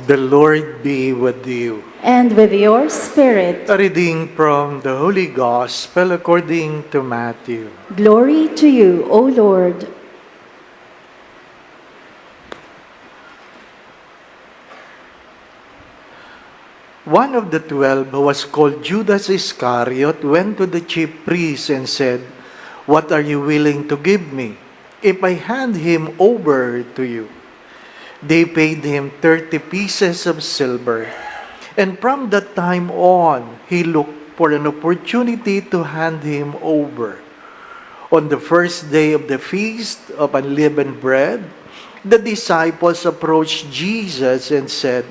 The Lord be with you. And with your spirit. A reading from the Holy Gospel according to Matthew. Glory to you, O Lord. One of the 12, who was called Judas Iscariot, went to the chief priests and said, "What are you willing to give me if I hand him over to you?" They paid him 30 pieces of silver. And from that time on, he looked for an opportunity to hand him over. On the first day of the feast of unleavened bread, the disciples approached Jesus and said,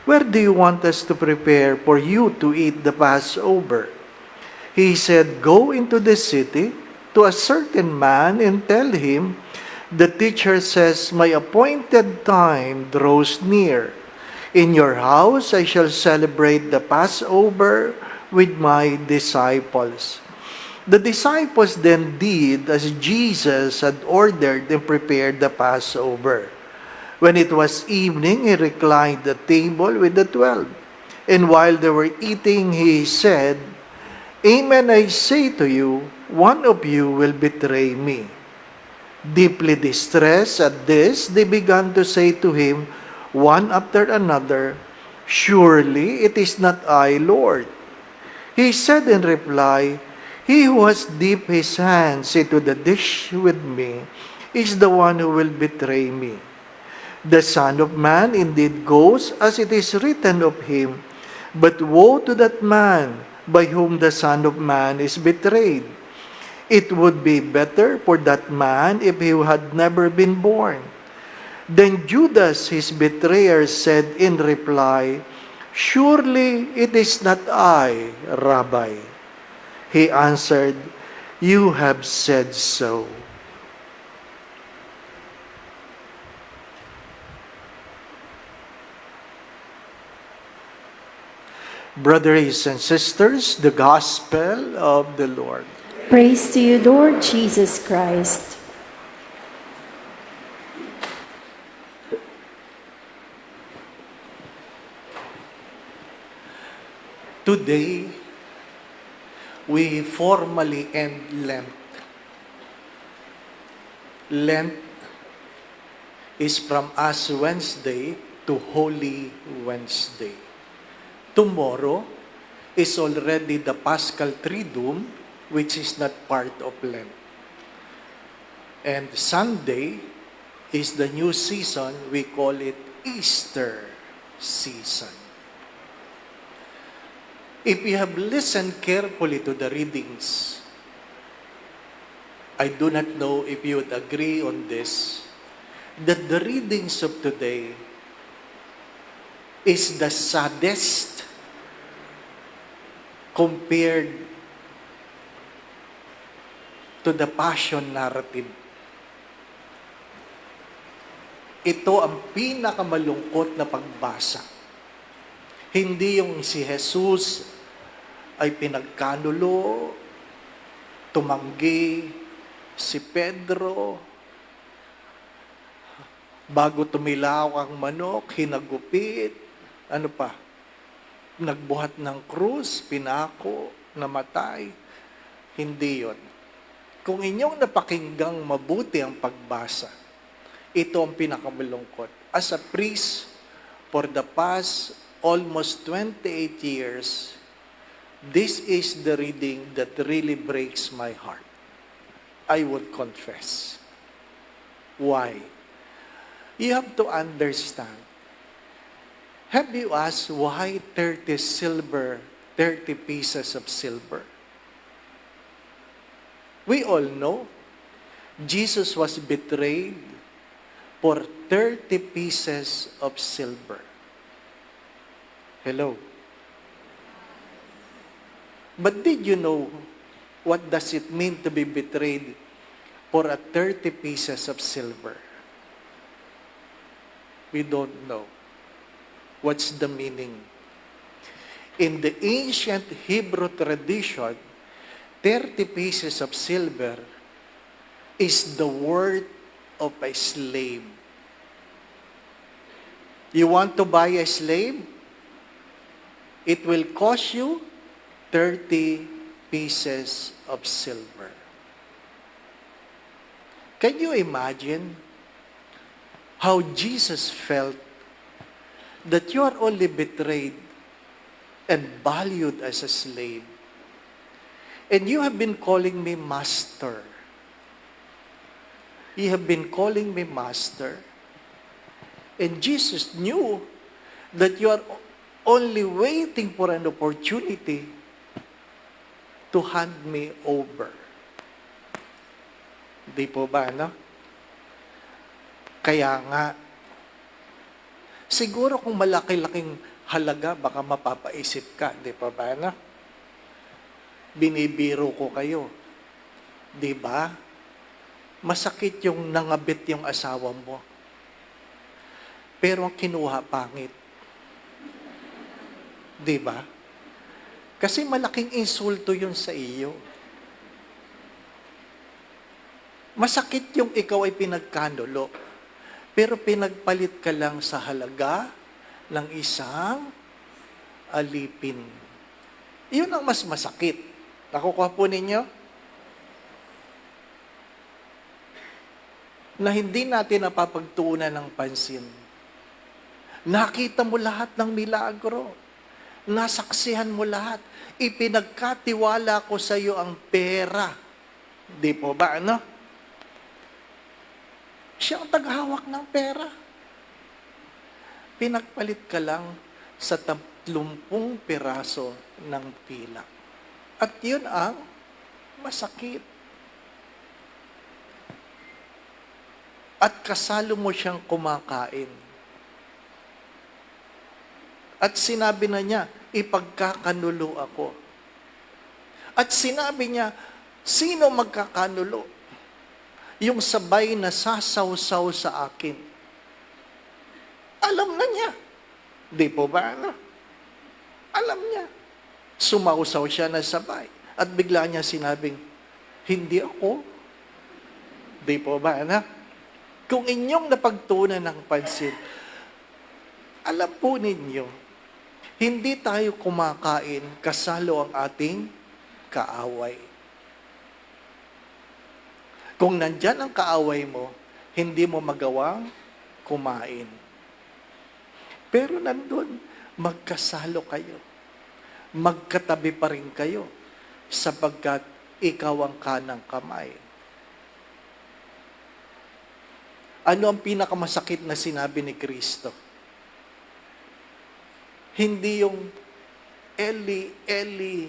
"Where do you want us to prepare for you to eat the Passover?" He said, "Go into the city to a certain man and tell him, 'The teacher says, my appointed time draws near. In your house I shall celebrate the Passover with my disciples.'" The disciples then did as Jesus had ordered and prepared the Passover. When it was evening, he reclined at table with the 12. And while they were eating, he said, "Amen, I say to you, one of you will betray me." Deeply distressed at this, they began to say to him, one after another, "Surely it is not I, Lord." He said in reply, "He who has dipped his hands into the dish with me is the one who will betray me. The Son of Man indeed goes as it is written of him, but woe to that man by whom the Son of Man is betrayed. It would be better for that man if he had never been born." Then Judas, his betrayer, said in reply, "Surely it is not I, Rabbi." He answered, "You have said so." Brothers and sisters, the Gospel of the Lord. Praise to you, Lord Jesus Christ. Today, we formally end Lent. Lent is from Ash Wednesday to Holy Wednesday. Tomorrow is already the Paschal Triduum, which is not part of Lent. And Sunday is the new season, we call it Easter season. If you have listened carefully to the readings, I do not know if you would agree on this, that the readings of today is the saddest compared to the Passion narrative. Ito ang pinakamalungkot na pagbasa. Hindi yung si Jesus ay pinagkanulo, tumanggi, si Pedro, bago tumilaw ang manok, hinagupit, ano pa, nagbuhat ng krus, pinako, namatay. Hindi yon. Kung inyong napakinggang mabuti ang pagbasa, ito ang pinakamalungkot. As a priest, for the past almost 28 years, this is the reading that really breaks my heart. I would confess. Why? You have to understand. Have you asked why 30 pieces of silver? We all know Jesus was betrayed for 30 pieces of silver. Hello? But did you know what does it mean to be betrayed for a 30 pieces of silver? We don't know. What's the meaning? In the ancient Hebrew tradition, 30 pieces of silver is the worth of a slave. You want to buy a slave? It will cost you 30 pieces of silver. Can you imagine how Jesus felt that you are only betrayed and valued as a slave? And you have been calling me master. You have been calling me master. And Jesus knew that you are only waiting for an opportunity to hand me over. Di po ba, no? Kaya nga, siguro kung malaki-laking halaga, baka mapapaisip ka, di pa ba, no? Binibiro ko kayo. Di ba? Masakit yung nangabit yung asawa mo. Pero ang kinuha, pangit. Di ba? Kasi malaking insulto yun sa iyo. Masakit yung ikaw ay pinagkanulo, pero pinagpalit ka lang sa halaga ng isang alipin. Yun ang mas masakit. Nakukuha po ninyo? Na hindi natin napapagtuunan ng pansin. Nakita mo lahat ng milagro. Nasaksihan mo lahat. Ipinagkatiwala ko sa iyo ang pera. Di po ba, ano? Siya ang taghawak ng pera. Pinagpalit ka lang sa 30 piraso ng pilak. At yun ang masakit. At kasalo mo siyang kumakain. At sinabi na niya, ipagkakanulo ako. At sinabi niya, sino magkakanulo? Yung sabay na sasawsaw sa akin. Alam na niya. Di po ba? Ano? Alam niya. Sumausaw siya na sabay. At bigla niya sinabing, hindi ako. Di po ba? Ano? Kung inyong napagtunan ng pansin, alam po ninyo, hindi tayo kumakain kasalo ang ating kaaway. Kung nandyan ang kaaway mo, hindi mo magawang kumain. Pero nandun, magkasalo kayo. Magkatabi pa rin kayo sapagkat ikaw ang kanang kamay. Ano ang pinakamasakit na sinabi ni Kristo? Hindi yung Eli, Eli,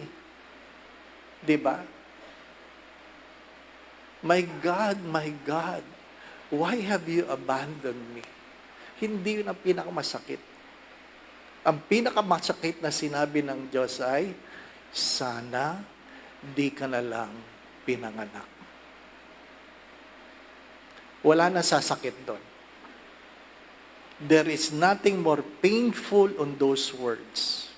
di ba? My God, why have you abandoned me? Hindi yun ang pinakamasakit. Ang pinakamasakit na sinabi ng Diyos ay, sana di ka na lang pinanganak. Wala na sasakit doon. There is nothing more painful on those words.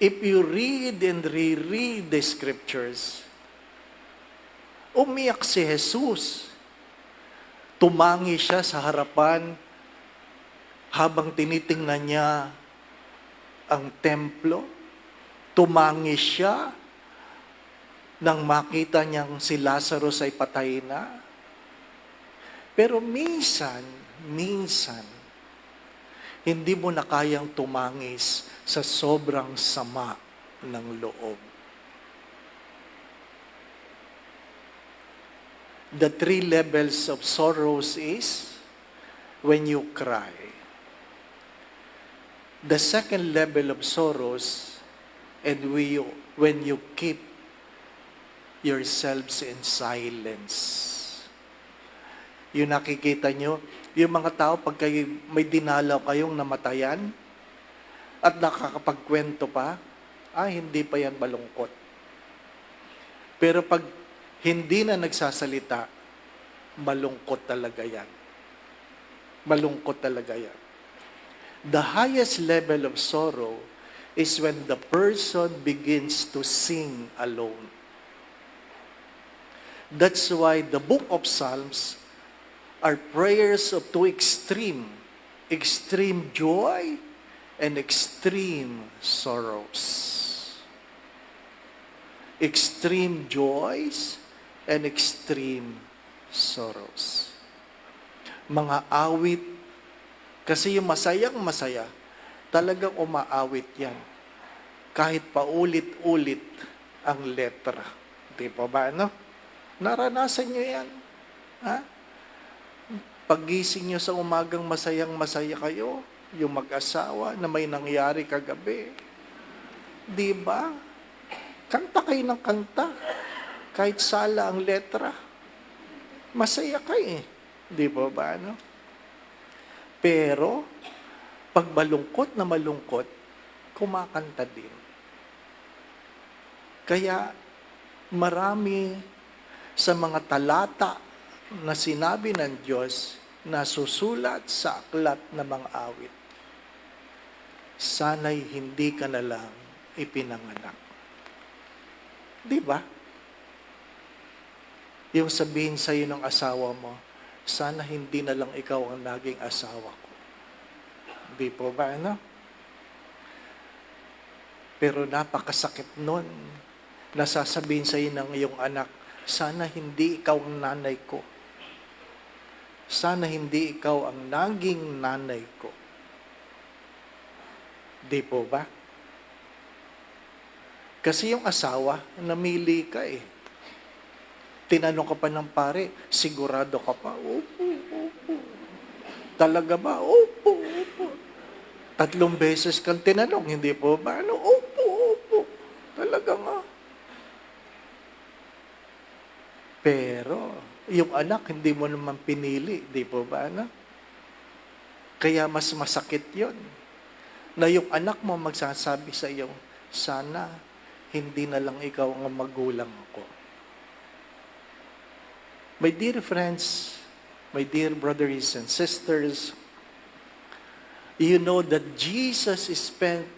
If you read and reread the scriptures, umiyak si Jesus. Tumangi siya sa harapan habang tinitingnan niya ang templo. Tumangi siya nang makita niyang si Lazarus ay patay na. Pero minsan, hindi mo na kayang tumangis sa sobrang sama ng loob. The 3 levels of sorrows is when you cry. The second level of sorrows and when you keep yourselves in silence. Yung nakikita nyo, yung mga tao, pag kayo, may dinalaw kayong namatayan, at nakakapagkwento pa, hindi pa yan malungkot. Pero pag hindi na nagsasalita, malungkot talaga yan. Malungkot talaga yan. The highest level of sorrow is when the person begins to sing alone. That's why the book of Psalms are prayers of two extreme extreme joy and extreme sorrows. Extreme joys and extreme sorrows. Mga awit, kasi yung masayang masaya, talagang umaawit yan. Kahit paulit-ulit ang letra. Di pa ba, no? Naranasan nyo yan. Ha? Paggising nyo sa umagang masayang masaya kayo, yung mag-asawa na may nangyari kagabi. Di ba? Kanta kayo ng kanta. Kahit sala ang letra. Masaya kayo eh. Di ba ba, no? Pero, pag malungkot na malungkot, kumakanta din. Kaya, marami sa mga talata na sinabi ng Diyos na susulat sa aklat ng mga awit. Sana'y hindi ka na lang ipinanganak. Di ba? Yung sabihin sa'yo ng asawa mo, sana hindi na lang ikaw ang naging asawa ko. Di po ba, ano? Pero napakasakit nun. Nasasabihin sa'yo ng iyong anak, sana hindi ikaw ang nanay ko. Sana hindi ikaw ang naging nanay ko. Di po ba? Kasi yung asawa, namili ka eh. Tinanong ka pa ng pare, sigurado ka pa? Opo, opo. Talaga ba? Opo, opo. 3 beses kang tinanong, hindi po ba? Ano? Opo, opo. Talaga nga. Pero, yung anak, hindi mo naman pinili, di po ba? Ano? Kaya mas masakit yon na yung anak mo magsasabi sa iyo, sana hindi na lang ikaw ang magulang ko. My dear friends, my dear brothers and sisters, you know that Jesus spent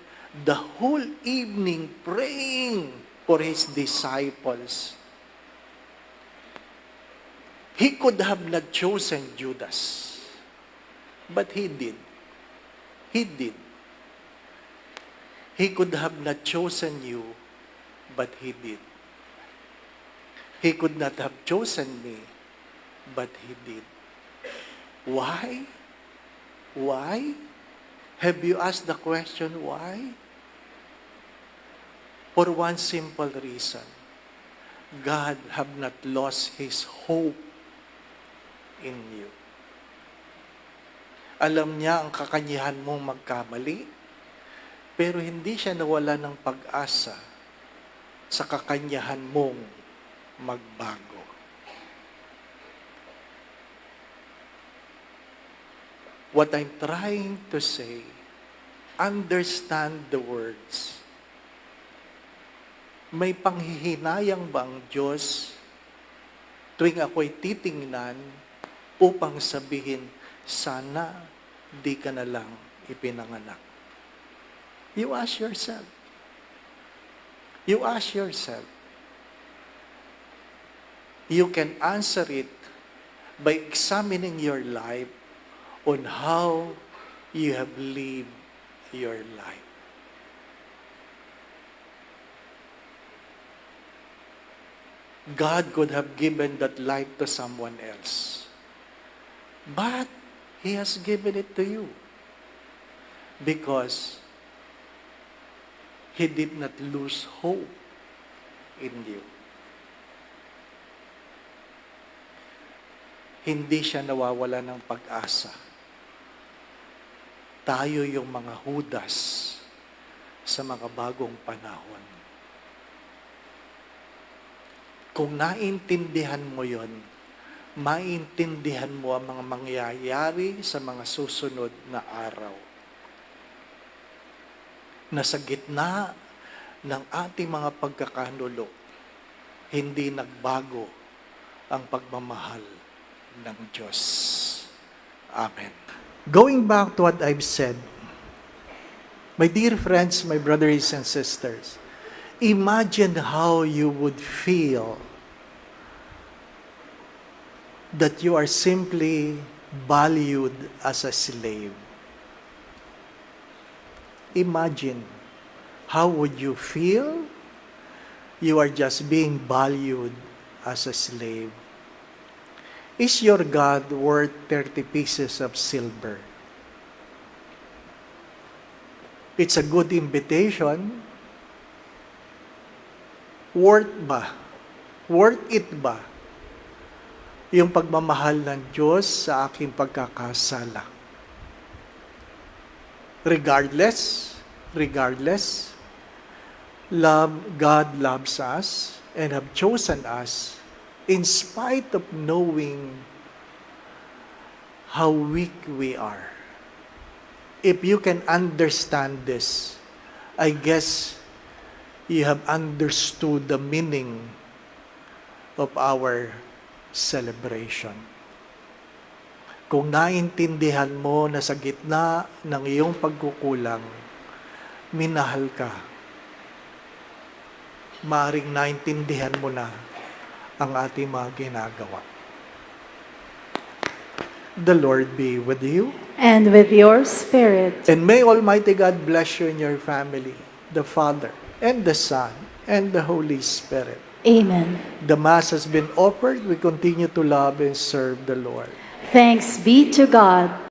the whole evening praying for His disciples. He could have not chosen Judas, but He did. He did. He could have not chosen you, but He did. He could not have chosen me, but He did. Why? Why? Have you asked the question why? For one simple reason. God have not lost His hope in you. Alam niya ang kakanyahan mong magkamali, pero hindi siya nawala ng pag-asa sa kakanyahan mong magbago. What I'm trying to say, understand the words. May panghihinayang ba ang Diyos tuwing ako'y titingnan upang sabihin, sana di ka na lang ipinanganak? You ask yourself. You ask yourself. You can answer it by examining your life on how you have lived your life. God could have given that life to someone else. But He has given it to you. Because He did not lose hope in you. Hindi siya nawawala ng pag-asa. Tayo yung mga Judas sa mga bagong panahon. Kung naintindihan mo yon, maintindihan mo ang mga mangyayari sa mga susunod na araw. Na sa gitna ng ating mga pagkakanulo, hindi nagbago ang pagmamahal ng Diyos. Amen. Going back to what I've said, my dear friends, my brothers and sisters, imagine how you would feel that you are simply valued as a slave. imagine, how would you feel? You are just being valued as a slave. Is your God worth 30 pieces of silver? It's a good invitation. Worth ba? Worth it ba? Yung pagmamahal ng Diyos sa aking pagkakasala. Regardless, God loves us and have chosen us in spite of knowing how weak we are. If you can understand this, I guess you have understood the meaning of our celebration. Kung naintindihan mo na sa gitna ng iyong pagkukulang, minahal ka, maaring naintindihan mo na ang ating mga ginagawa. The Lord be with you. And with your spirit. And may Almighty God bless you and your family, the Father, and the Son, and the Holy Spirit. Amen. The Mass has been offered. We continue to love and serve the Lord. Thanks be to God.